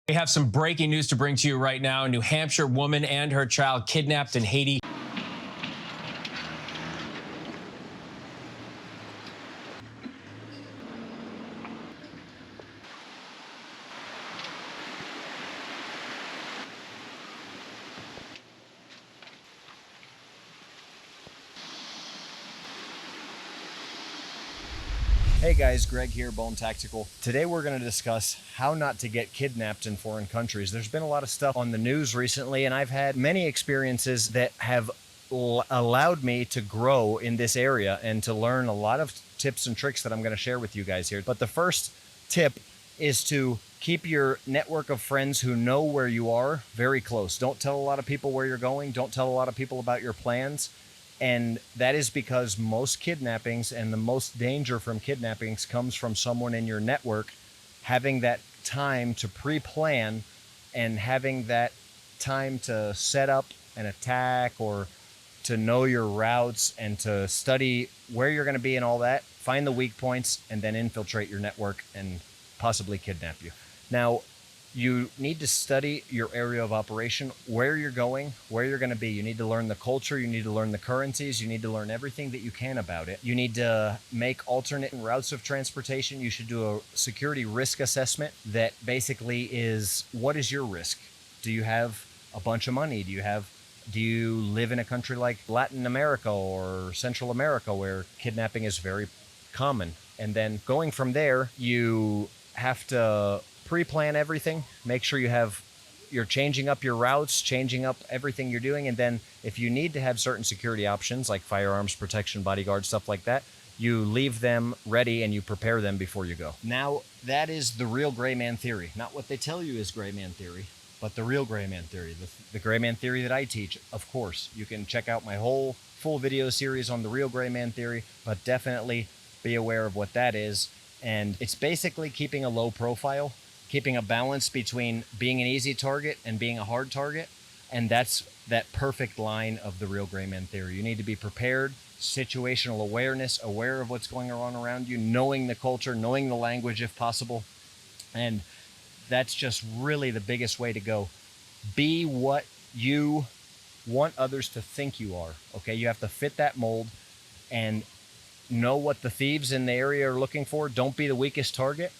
We have some breaking news to bring to you right now. A New Hampshire woman and her child kidnapped in Haiti. Hey guys, Greg here, Bone Tactical. Today we're going to discuss how not to get kidnapped in foreign countries. There's been a lot of stuff on the news recently, and I've had many experiences that have allowed me to grow in this area and to learn a lot of tips and tricks that I'm going to share with you guys here. But the first tip is to keep your network of friends who know where you are very close. Don't tell a lot of people where you're going. Don't tell a lot of people about your plans. And that is because most kidnappings and the most danger from kidnappings comes from someone in your network having that time to pre-plan and having that time to set up an attack or to know your routes and to study where you're going to be and all that, find the weak points, and then infiltrate your network and possibly kidnap you. Now, you need to study your area of operation, where you're going, where you're going to be. You need to learn the culture. You need to learn the currencies. You need to learn everything that you can about it. You need to make alternate routes of transportation. You should do a security risk assessment that basically is, what is your risk? Do you have a bunch of money? Do you live in a country like Latin America or Central America where kidnapping is very common? And then going from there, you have to pre-plan everything. Make sure you're changing up your routes, changing up everything you're doing. And then if you need to have certain security options like firearms protection, bodyguard, stuff like that, you leave them ready and you prepare them before you go. Now, that is the real gray man theory. Not what they tell you is gray man theory, but the real gray man theory, the gray man theory that I teach. Of course, you can check out my whole full video series on the real gray man theory, but definitely be aware of what that is. And it's basically keeping a low profile, keeping a balance between being an easy target and being a hard target. And that's that perfect line of the real gray man theory. You need to be prepared, situational awareness, aware of what's going on around you, knowing the culture, knowing the language if possible. And that's just really the biggest way to go. Be what you want others to think you are. Okay, you have to fit that mold and know what the thieves in the area are looking for. Don't be the weakest target.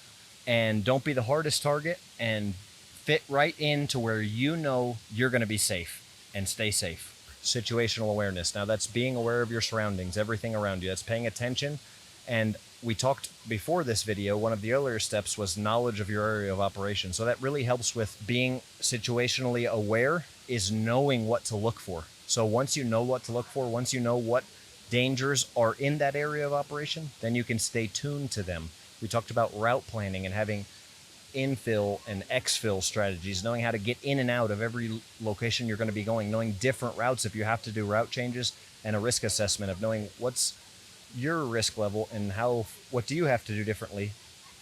And don't be the hardest target, and fit right into where you know you're going to be safe and stay safe. Situational awareness. Now that's being aware of your surroundings, everything around you. That's paying attention. And we talked before this video, one of the earlier steps was knowledge of your area of operation. So that really helps with being situationally aware, is knowing what to look for. So once you know what to look for, once you know what dangers are in that area of operation, then you can stay tuned to them. We talked about route planning and having infill and exfil strategies, knowing how to get in and out of every location you're going to be going, knowing different routes if you have to do route changes, and a risk assessment of knowing what's your risk level and what do you have to do differently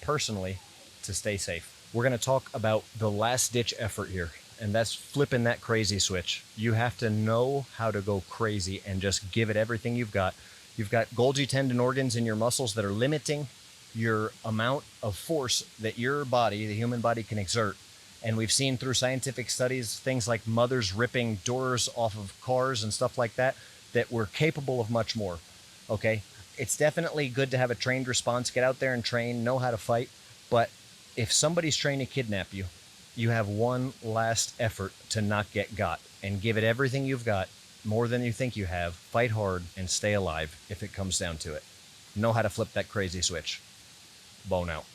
personally to stay safe. We're going to talk about the last ditch effort here, and that's flipping that crazy switch. You have to know how to go crazy and just give it everything you've got. You've got Golgi tendon organs in your muscles that are limiting your amount of force that your body, the human body, can exert. And we've seen through scientific studies, things like mothers ripping doors off of cars and stuff like that, that we're capable of much more. Okay? It's definitely good to have a trained response, get out there and train, know how to fight. But if somebody's trying to kidnap you, you have one last effort to not get got, and give it everything you've got, more than you think you have. Fight hard and stay alive if it comes down to it. Know how to flip that crazy switch. Bone out.